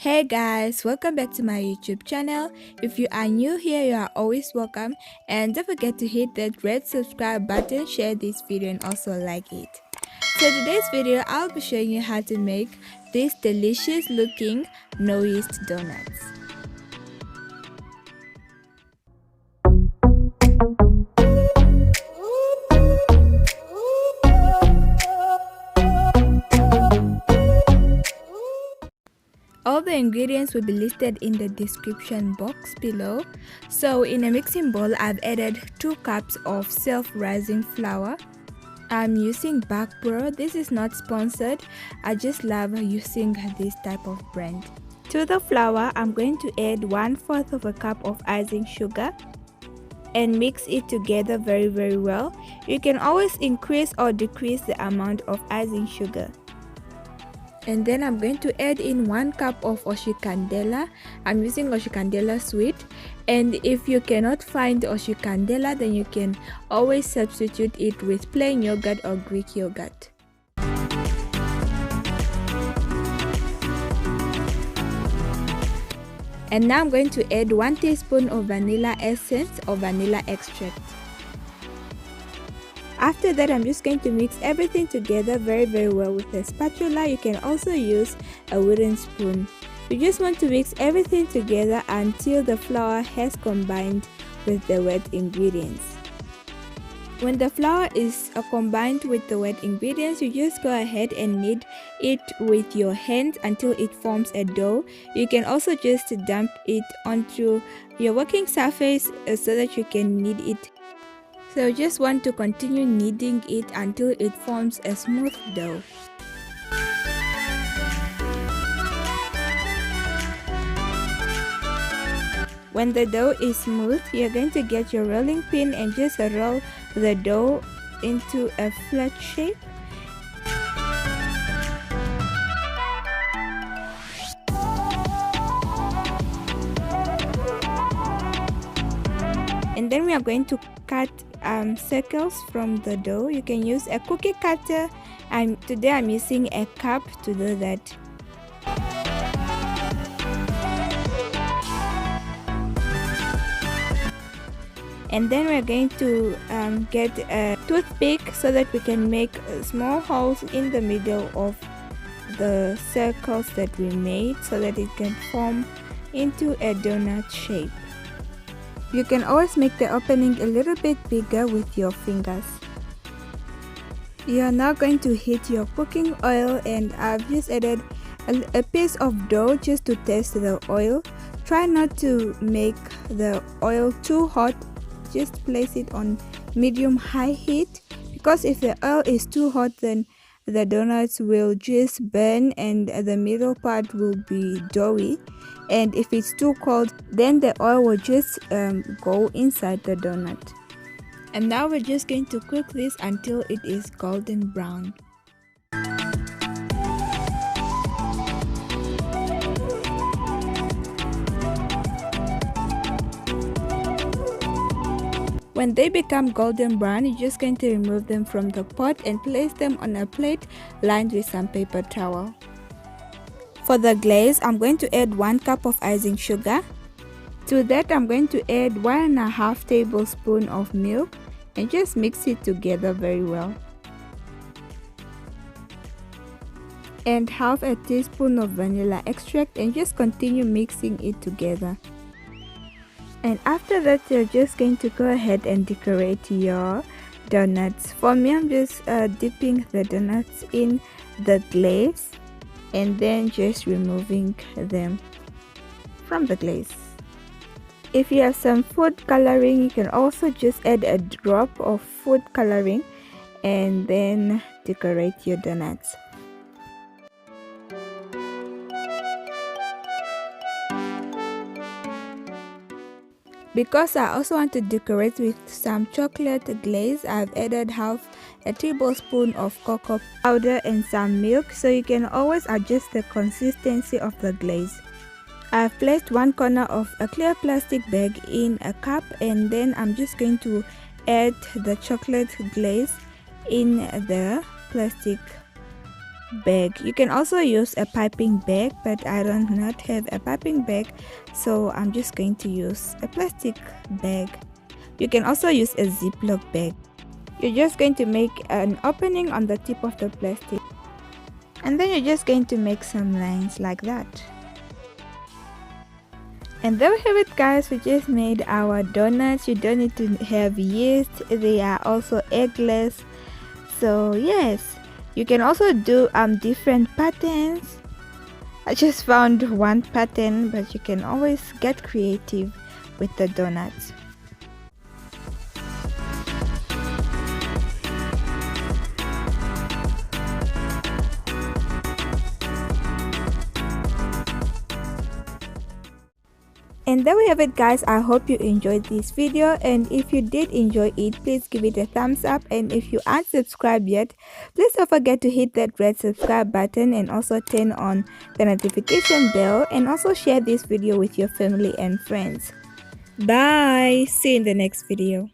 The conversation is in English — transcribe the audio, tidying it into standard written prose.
Hey guys, welcome back to my YouTube channel. If you are new here, you are always welcome, and don't forget to hit that red subscribe button, share this video and also like it. So today's video I'll be showing you how to make these delicious looking no yeast donuts. All the ingredients will be listed in the description box below. So in a mixing bowl, I've added 2 cups of self-rising flour. I'm using Backbro. This is not sponsored. I just love using this type of brand. To the flour, I'm going to add 1/4 of a cup of icing sugar and mix it together very well. You can always increase or decrease the amount of icing sugar. And then I'm going to add in 1 cup of oshikandela. I'm using oshikandela sweet, and if you cannot find oshikandela, then you can always substitute it with plain yogurt or Greek yogurt. And now I'm going to add 1 teaspoon of vanilla essence or vanilla extract. After that, I'm just going to mix everything together very well with a spatula. You can also use a wooden spoon. You just want to mix everything together until the flour has combined with the wet ingredients. When the flour is combined with the wet ingredients, you just go ahead and knead it with your hands until it forms a dough. You can also just dump it onto your working surface so that you can knead it. So you just want to continue kneading it until it forms a smooth dough. When the dough is smooth, you're going to get your rolling pin and just roll the dough into a flat shape. And then we are going to cut circles from the dough. You can use a cookie cutter. Today I'm using a cup to do that. And then we're going to get a toothpick so that we can make small holes in the middle of the circles that we made so that it can form into a donut shape. You can always make the opening a little bit bigger with your fingers. You are now going to heat your cooking oil, and I've just added a piece of dough just to test the oil. Try not to make the oil too hot. Just place it on medium-high heat, because if the oil is too hot, then the donuts will just burn and the middle part will be doughy. And if it's too cold, then the oil will just go inside the donut. And now we're just going to cook this until it is golden brown. When they become golden brown, you're just going to remove them from the pot and place them on a plate lined with some paper towel. For the glaze, I'm going to add 1 cup of icing sugar. To that, I'm going to add 1.5 tablespoon of milk and just mix it together very well. And 1/2 teaspoon of vanilla extract and just continue mixing it together. And after that, you're just going to go ahead and decorate your donuts. For me, I'm just dipping the donuts in the glaze and then just removing them from the glaze. If you have some food coloring, you can also just add a drop of food coloring and then decorate your donuts. Because I also want to decorate with some chocolate glaze, I've added 1/2 tablespoon of cocoa powder and some milk, so you can always adjust the consistency of the glaze. I've placed 1 corner of a clear plastic bag in a cup, and then I'm just going to add the chocolate glaze in the plastic bag. You can also use a piping bag, but I do not have a piping bag, so I'm just going to use a plastic bag. You can also use a Ziploc bag. You're just going to make an opening on the tip of the plastic, and then you're just going to make some lines like that. And there we have it, guys. We just made our donuts. You don't need to have yeast. They are also eggless. So yes, you can also do different patterns. I just found one pattern, but you can always get creative with the donuts. And there we have it, guys. I hope you enjoyed this video, and if you did enjoy it, please give it a thumbs up, and if you aren't subscribed yet, please don't forget to hit that red subscribe button and also turn on the notification bell, and also share this video with your family and friends. Bye. See you in the next video.